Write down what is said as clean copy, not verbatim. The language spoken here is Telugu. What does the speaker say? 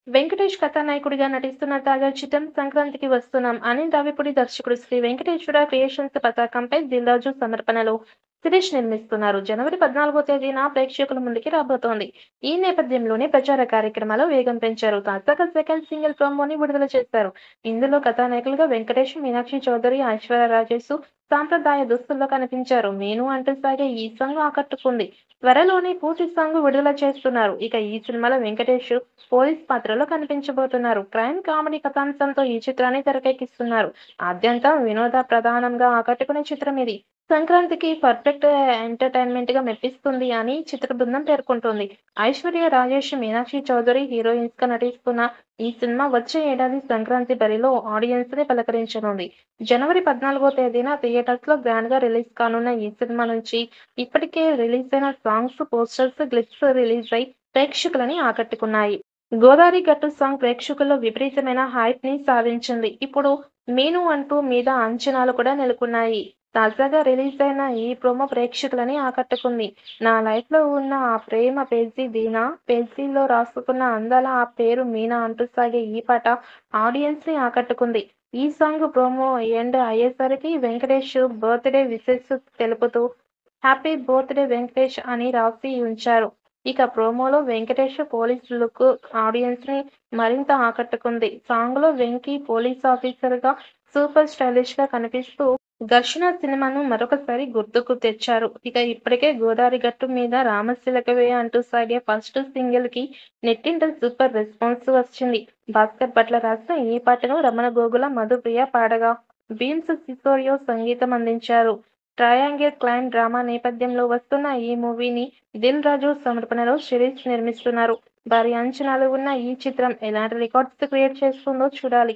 వెంకటేష్ కథానాయకుడిగా నటిస్తున్న తాజా చిత్రం 'సంక్రాంతికి వస్తున్నాం'. అనిల్ రావిపూడి దర్శకుడు శ్రీ వెంకటేశ్వర క్రియేషన్స్ పతాకంపై దిల్ రాజు సమర్పణలో శిరీష్ నిర్మిస్తున్నారు. జనవరి 14వ తేదీన ప్రేక్షకుల ముందుకి రాబోతోంది. ఈ నేపథ్యంలోనే ప్రచార కార్యక్రమాలు వేగం పెంచారు. తాజాగా సెకండ్ సింగిల్ ప్రోమోని విడుదల చేశారు. ఇందులో కథానాయకులుగా వెంకటేష్, మీనాక్షి చౌదరి, ఐశ్వర్య రాజేష్ సాంప్రదాయ దుస్తుల్లో కనిపించారు. 'మీను' అంటూ సాగే ఈ సాంగ్ ఆకట్టుకుంది. త్వరలోనే పూర్తి సాంగ్ విడుదల చేస్తున్నారు. ఇక ఈ సినిమాలో వెంకటేష్ పోలీస్ పాత్రలో కనిపించబోతున్నారు. క్రైమ్ కామెడీ కథాంశంతో ఈ చిత్రాన్ని తెరకెక్కిస్తున్నారు. ఆద్యంతం వినోద ప్రధానంగా ఆకట్టుకునే చిత్రం ఇది. సంక్రాంతికి పర్ఫెక్ట్ ఎంటర్‌టైన్‌మెంట్‌గా మెప్పిస్తుంది అని చిత్ర బృందం పేర్కొంటోంది. ఐశ్వర్య రాజేష్, మీనాక్షి చౌదరి హీరోయిన్స్‌గా నటిస్తున్న ఈ సినిమా వచ్చే ఏడాది సంక్రాంతి బరిలో ఆడియన్స్‌ని పలకరించనుంది. జనవరి 14వ తేదీన థియేటర్స్‌లో గ్రాండ్‌గా రిలీజ్ కానున్న ఈ సినిమా నుంచి ఇప్పటికే రిలీజ్ అయిన సాంగ్స్, పోస్టర్స్, క్లిప్స్ రిలీజ్ అయి ప్రేక్షకులని ఆకట్టుకున్నాయి. 'గోదారి గట్టు' సాంగ్ ప్రేక్షకుల్లో విపరీతమైన హైప్‌ని సాధించింది. ఇప్పుడు 'మీను' అంటూ మీద అంచనాలు కూడా నెలకొన్నాయి. తాజాగా రిలీజ్ అయిన ఈ ప్రోమో ప్రేక్షకులని ఆకట్టుకుంది. 'నా లైఫ్‌లో ఉన్న ఆ ప్రేమ పేజీ దీనా, పేజీలో రాసుకున్న అందాల ఆ పేరు మీనా' అంటూ సాగే ఈ పాట ఆడియన్స్‌ని ఆకట్టుకుంది. ఈ సాంగ్ ప్రోమో ఎండ్ అయ్యేసరికి వెంకటేష్ బర్త్‌డే విషెస్ తెలుపుతూ 'హ్యాపీ బర్త్‌డే వెంకటేష్' అని రాసి ఉంచారు. ఇక ప్రోమోలో వెంకటేష్ పోలీస్ లుక్ ఆడియన్స్‌ని మరింత ఆకట్టుకుంది. సాంగ్‌లో వెంకీ పోలీస్ ఆఫీసర్‌గా సూపర్ స్టైలిష్‌గా కనిపిస్తూ 'ఘర్షణ' సినిమాను మరొకసారి గుర్తుకు తెచ్చారు. ఇక ఇప్పటికే 'గోదారి గట్టు మీద రామచిలకవే' అంటూ సాగే ఫస్ట్ సింగిల్‌కి నెట్టింట సూపర్ రెస్పాన్స్ వచ్చింది. భాస్కర్ భట్ల రాసిన ఈ పాటను రమణ గోగుల, మధుప్రియ పాడగా బీమ్స్ సిసోడియో సంగీతం అందించారు. ట్రయాంగిల్ క్రైమ్ డ్రామా నేపథ్యంలో వస్తున్న ఈ మూవీని దిల్ రాజు సమర్పణలో శిరీష్ నిర్మిస్తున్నారు. భారీ అంచనాలు ఉన్న ఈ చిత్రం ఎలాంటి రికార్డ్స్ క్రియేట్ చేస్తుందో చూడాలి.